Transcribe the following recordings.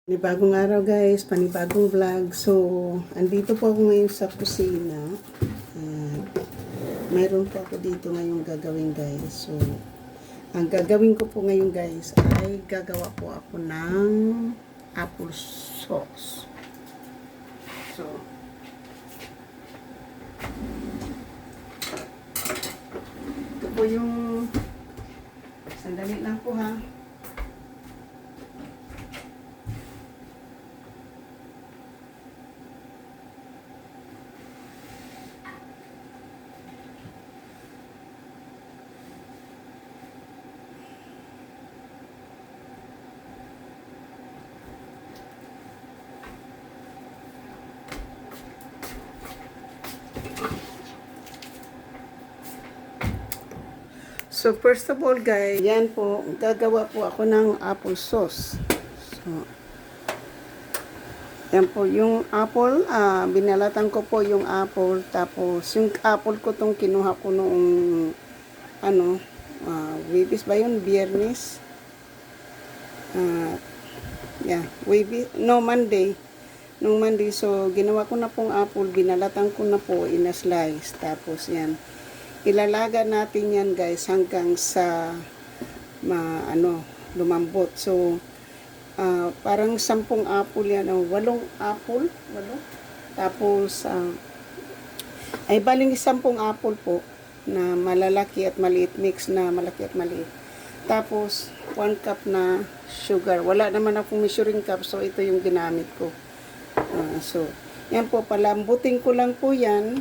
Panibagong araw guys, panibagong vlog. So, andito po ako ngayon sa kusina. Mayroon po ako dito ngayong gagawin guys. So, ang gagawin ko po ngayon guys ay gagawa po ako ng apple sauce. So, ito po yung sandali lang po ha. So, first of all guys, yan po, gagawa po ako ng apple sauce. So, yan po, yung apple, binalatan ko po yung apple, tapos yung apple ko tong kinuha ko noong, Webis ba yun? Biyernes? Monday. Nung Monday, so, ginawa ko na pong apple, binalatan ko na po in a slice, tapos yan. Ilalaga natin yan guys hanggang sa lumambot. So, parang 10 apple yan. 8 apple. 8. Tapos, ay baling 10 apple po na malalaki at maliit. Mix na malaki at maliit. Tapos, 1 cup na sugar. Wala naman akong measuring cup. So, ito yung ginamit ko. So, yan po. Palambutin ko lang po yan.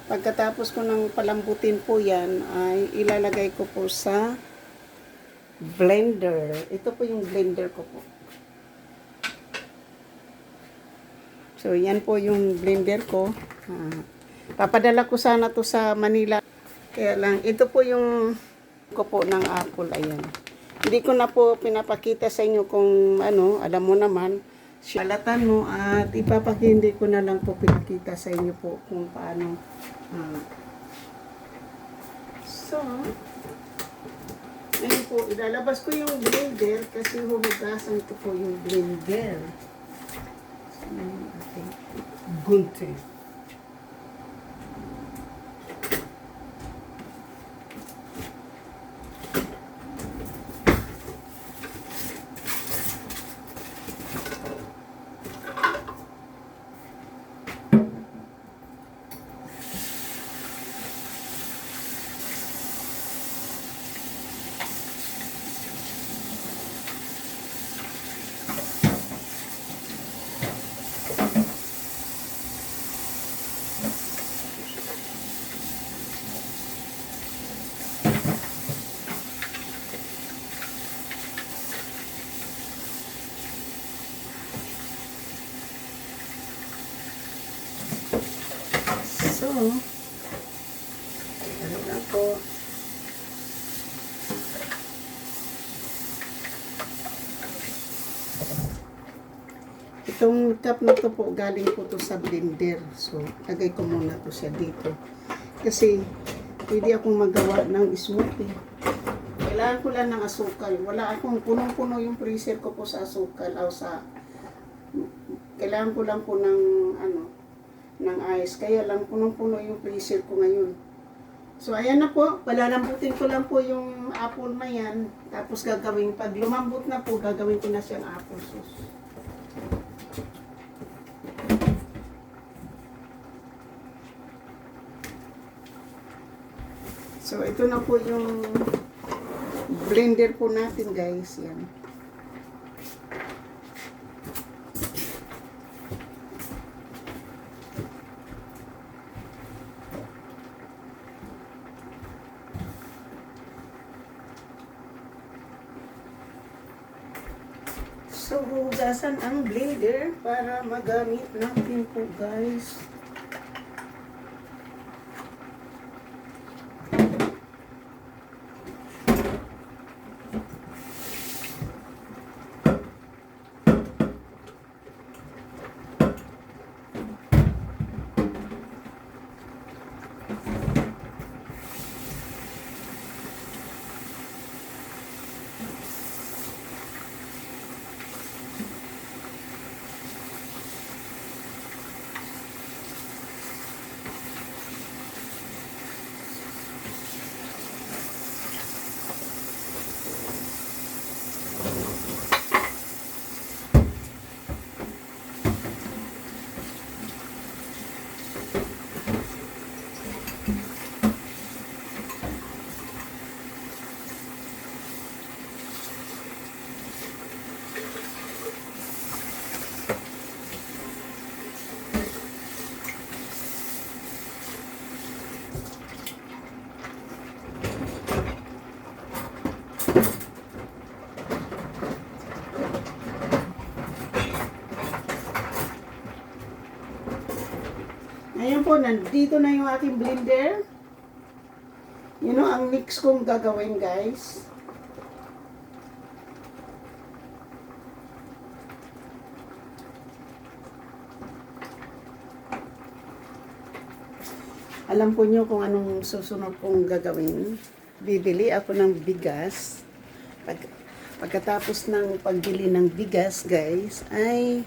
Pagkatapos ko ng palambutin po yan, ay ilalagay ko po sa blender. Ito po yung blender ko po. So, yan po yung blender ko. Papadala ko sana to sa Manila. Kaya lang, ito po yung ko po ng apple. Ayan. Hindi ko na po pinapakita sa inyo kung alam mo naman. Balatan mo at ipapakindi ko na lang po pinakita sa inyo po kung paano. So, ngayon po, ilalabas ko yung blender kasi huhugasan ko po yung blender. So, ngayon ating gunting. So, ano lang po. Itong cup na to po, galing po to sa blender. So, lagay ko muna to siya dito. Kasi, pwede akong magawa ng smoothie. Kailangan ko lang ng asukal. Wala akong punong-puno yung freezer ko po sa asukal. Kailangan ko lang po ng ng ice. Kaya lang punong-puno yung freezer ko ngayon. So, ayan na po. Palalambutin ko lang po yung apple na yan. Tapos pag lumambot na po, gagawin ko na siyang apple sauce. So, ito na po yung blender po natin guys. Yan. So, hugasan ang blender para magamit natin po guys. Ayan po, nandito na yung aking blender. Yun know, ang mix kong gagawin, guys. Alam po nyo kung anong susunod kong gagawin. Bibili ako ng bigas. Pagkatapos ng pagbili ng bigas, guys, ay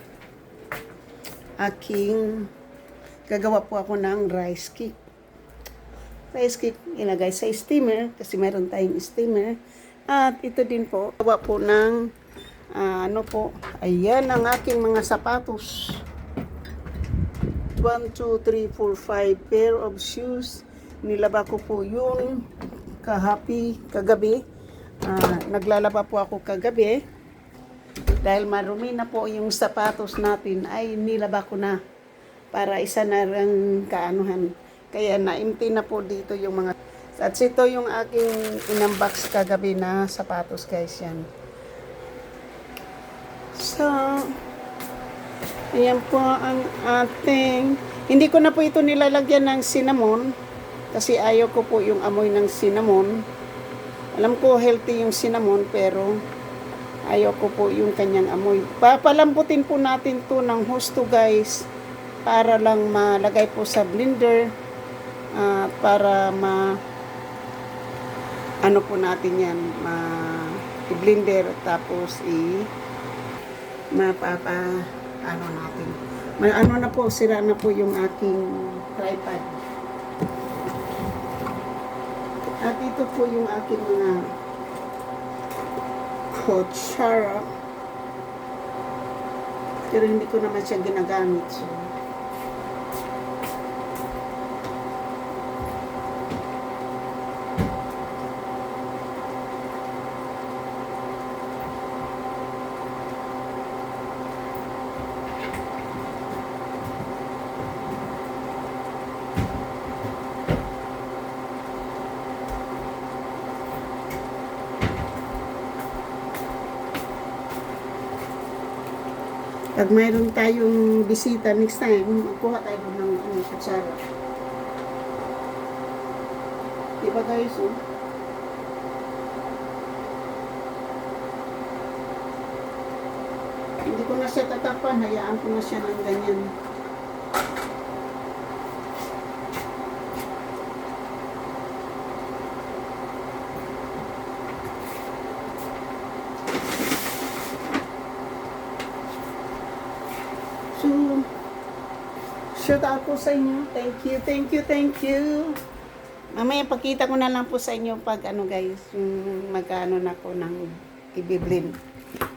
gagawa po ako ng rice cake. Rice cake ilagay sa steamer kasi meron tayong steamer. At ito din po, gawa po ng ayan ang aking mga sapatos. 1, 2, 3, 4, 5 pair of shoes. Nilaba ko po yun kagabi. Naglalaba po ako kagabi. Dahil marumi na po yung sapatos natin, ay nilaba ko na. Para isa na rin kaanuhan. Kaya na-empty na po dito yung mga... At ito yung aking inunbox kagabi na sapatos, guys, yan. So... ayan po ang ating... Hindi ko na po ito nilalagyan ng cinnamon. Kasi ayaw ko po yung amoy ng cinnamon. Alam ko healthy yung cinnamon pero ayaw ko po yung kanyang amoy. Papalambutin po natin to ng husto, guys. Para lang malagay po sa blender. Para ano po natin yan. I-blender tapos ano natin. Ano na po, sira na po yung aking tripod. At ito po yung aking mga kutsara. Pero hindi ko naman siya ginagamit. So, pag mayroon tayong bisita next time, magkuha tayo ng kutsara. Diba, guys? Oh? Hindi ko na siya tatapan, hayaan ko na siya ng ganyan. So, shout out po sa inyo. Thank you. Mamaya pakita ko na lang po sa inyo pag guys, yung magkano na ko ng ibiblend.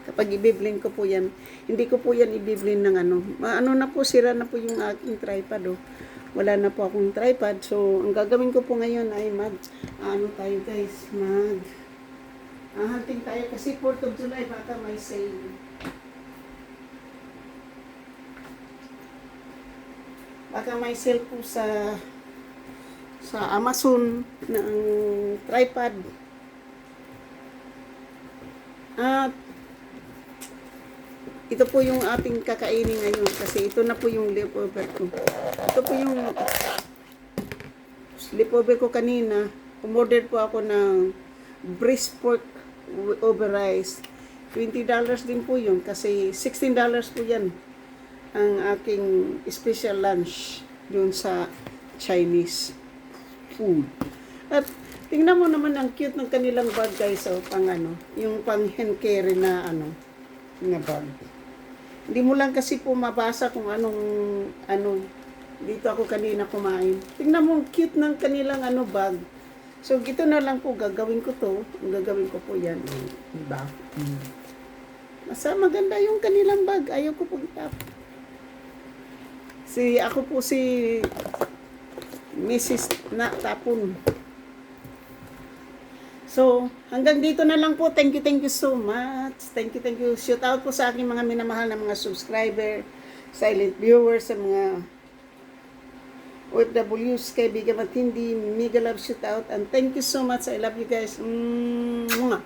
Kapag ibiblend ko po yan, hindi ko po yan ibiblend ng na po, sira na po yung aking tripod. Oh. Wala na po akong tripod. So, ang gagawin ko po ngayon ay tayo, guys, hunting tayo kasi 4th of July baka may sale. Baka may sale po sa Amazon ng tripod. At ito po yung ating kakainin ngayon kasi ito na po yung leftover ko. Ito po yung leftover ko kanina. Umorder po ako ng braised pork over rice. $20 din po yun kasi $16 po yan ang aking special lunch dun sa Chinese food. At tingnan mo naman ang cute ng kanilang bag, guys. So, yung pang hand carry na na bag. Hindi mo lang kasi po mabasa kung dito ako kanina kumain. Tingnan mo ang cute ng kanilang bag. So, gito na lang po gagawin ko to. Ang gagawin ko po yan. Diba? Maganda yung kanilang bag. Ayaw ko po itap. Ako po si Mrs. na tapon. So, hanggang dito na lang po. Thank you so much. Thank you. Shout out po sa aking mga minamahal na mga subscriber, silent viewers, sa mga OFWs, kaibigan at hindi. Mega love shout out. And thank you so much. I love you guys. Mwah.